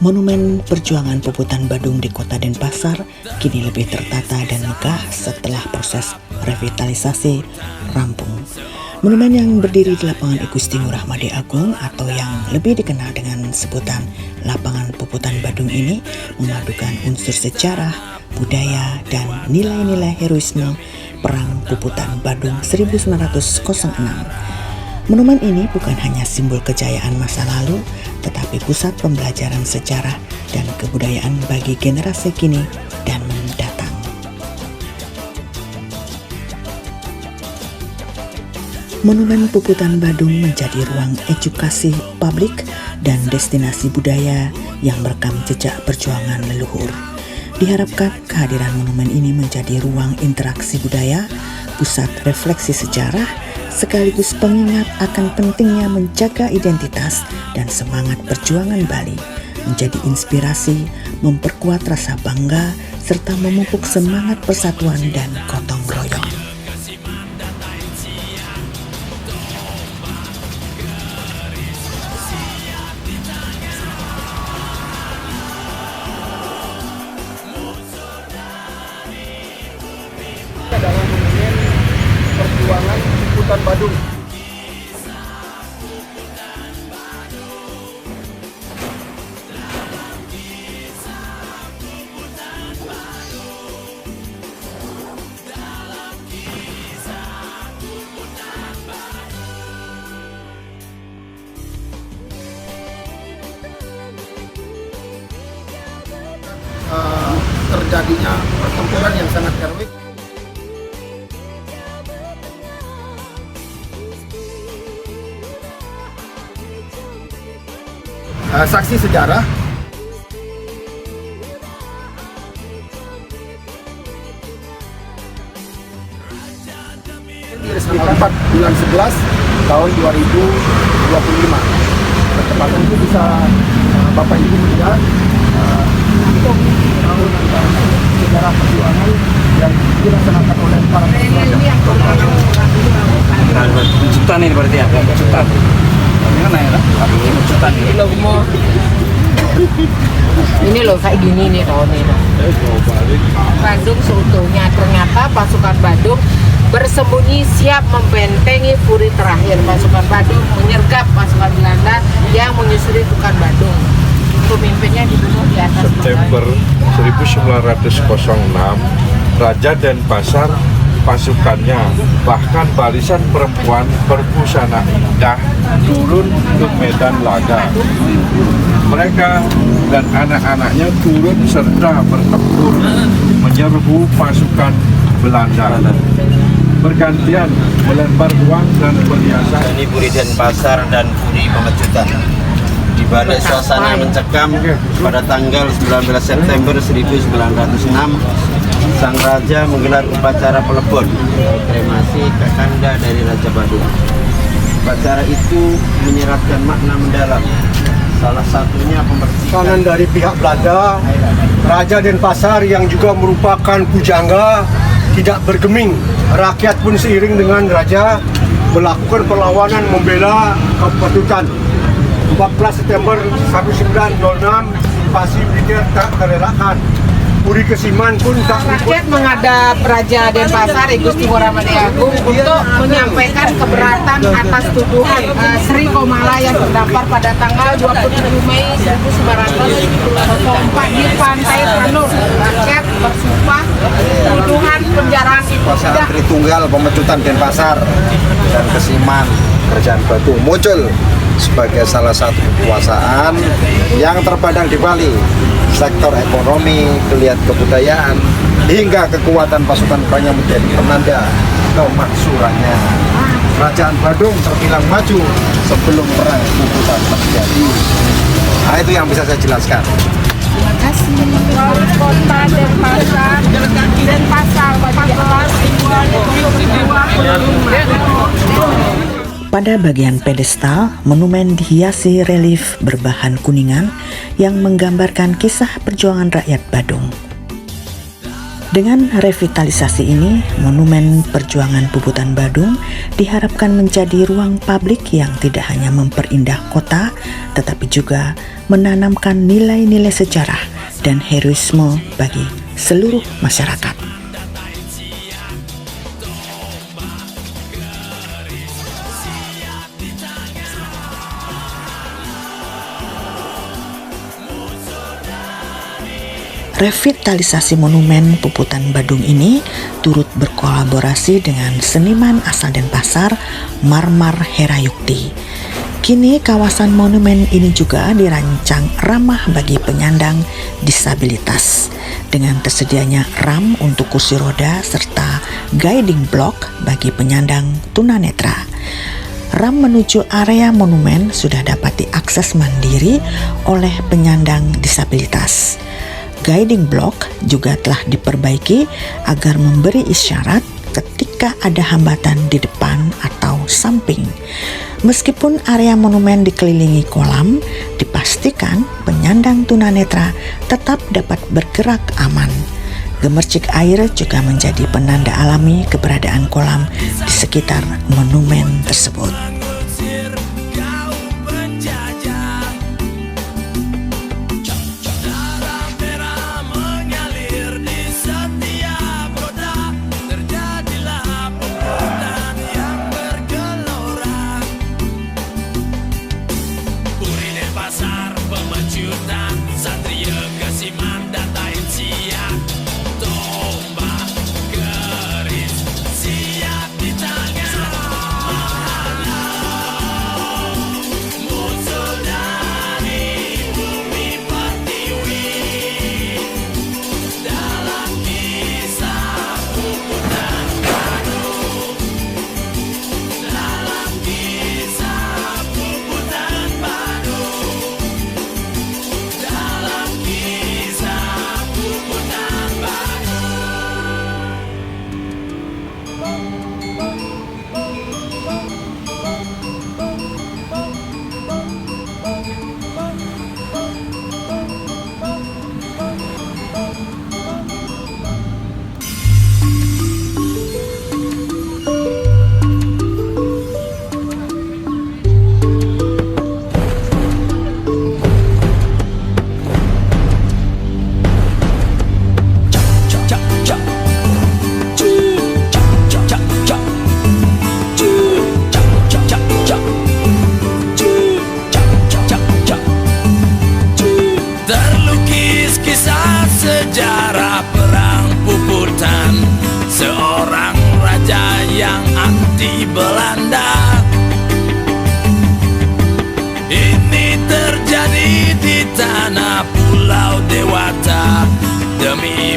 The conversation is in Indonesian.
Monumen Perjuangan Puputan Badung di Kota Denpasar kini lebih tertata dan megah setelah proses revitalisasi rampung. Monumen yang berdiri di lapangan Igusti Ngurah Made Agung atau yang lebih dikenal dengan sebutan Lapangan Puputan Badung ini memadukan unsur sejarah, budaya, dan nilai-nilai heroisme Perang Puputan Badung 1906. Monumen ini bukan hanya simbol kejayaan masa lalu, tetapi pusat pembelajaran sejarah dan kebudayaan bagi generasi kini dan mendatang. Monumen Puputan Badung menjadi ruang edukasi publik dan destinasi budaya yang merekam jejak perjuangan leluhur. Diharapkan kehadiran monumen ini menjadi ruang interaksi budaya, pusat refleksi sejarah, sekaligus pengingat akan pentingnya menjaga identitas dan semangat perjuangan Bali, menjadi inspirasi, memperkuat rasa bangga, serta memupuk semangat persatuan dan gotong royong. Adalah monumen perjuangan Puputan Badung. Terjadinya pertempuran yang sangat heroik. Saksi sejarah diresmikan 4 bulan 11 tahun 2025. Pertempatan itu bisa Bapak Ibu melihat untuk tahun sejarah perjuangan yang dilaksanakan oleh para Pencutan ini berarti ya? Pencutan. Gimana ya? Pencutan ini. Ini loh kayak gini nih tahun ini. Badung seutuhnya, ternyata pasukan Badung bersembunyi siap membentengi Puri terakhir. Pasukan Badung menyergap pasukan Belanda yang menyusuri Tukan Badung. Pemimpinnya dibunuh di atas September 1906, Raja Denpasar, pasukannya, bahkan barisan perempuan berbusana indah turun ke medan laga. Mereka dan anak-anaknya turun serta bertempur menyerbu pasukan Belanda. Bergantian melempar uang dan perhiasan. Ini Puri Denpasar dan Puri Pemecutan. Di balik suasana mencekam pada tanggal 19 September 1906, Sang Raja menggelar upacara pelebon kremasi kakanda dari Raja Badung. Upacara itu menyiratkan makna mendalam. Salah satunya pembersihan dari pihak Belanda. Raja Denpasar yang juga merupakan pujangga tidak bergeming. Rakyat pun seiring dengan raja melakukan perlawanan membela keputusan. 14 September 1906 invasi Brigade tak terelakkan. Puri Kesiman pun tak rakyat menghadap Raja Denpasar Igusti Ngurah Made Agung untuk menyampaikan keberatan atas tuduhan Sri Komala yang terdampar pada tanggal 27 Mei 1904 di Pantai Sanur. Rakyat bersumpah tuduhan penjaraan itu tidak Tritunggal Pemecutan Denpasar dan Kesiman Kerajaan Badung muncul sebagai salah satu kekuasaan yang terpandang di Bali, sektor ekonomi, geliat kebudayaan, hingga kekuatan pasukan perangnya menjadi penanda kemaksurannya. Kerajaan Badung terbilang maju sebelum perang Puputan terjadi. Nah, itu yang bisa saya jelaskan. Terima kasih. Kota Denpasar, Denpasar 14/2025. Pada bagian pedestal, monumen dihiasi relief berbahan kuningan yang menggambarkan kisah perjuangan rakyat Badung. Dengan revitalisasi ini, Monumen Perjuangan Puputan Badung diharapkan menjadi ruang publik yang tidak hanya memperindah kota, tetapi juga menanamkan nilai-nilai sejarah dan heroisme bagi seluruh masyarakat. Revitalisasi Monumen Puputan Badung ini turut berkolaborasi dengan seniman asal Denpasar, Marmar Herayukti. Kini kawasan monumen ini juga dirancang ramah bagi penyandang disabilitas dengan tersedianya ram untuk kursi roda serta guiding block bagi penyandang tunanetra. Ram menuju area monumen sudah dapat diakses mandiri oleh penyandang disabilitas. Guiding block juga telah diperbaiki agar memberi isyarat ketika ada hambatan di depan atau samping. Meskipun area monumen dikelilingi kolam, dipastikan penyandang tunanetra tetap dapat bergerak aman. Gemercik air juga menjadi penanda alami keberadaan kolam di sekitar monumen tersebut. Sejarah perang Puputan, seorang raja yang anti Belanda. Ini terjadi di tanah Pulau Dewata demi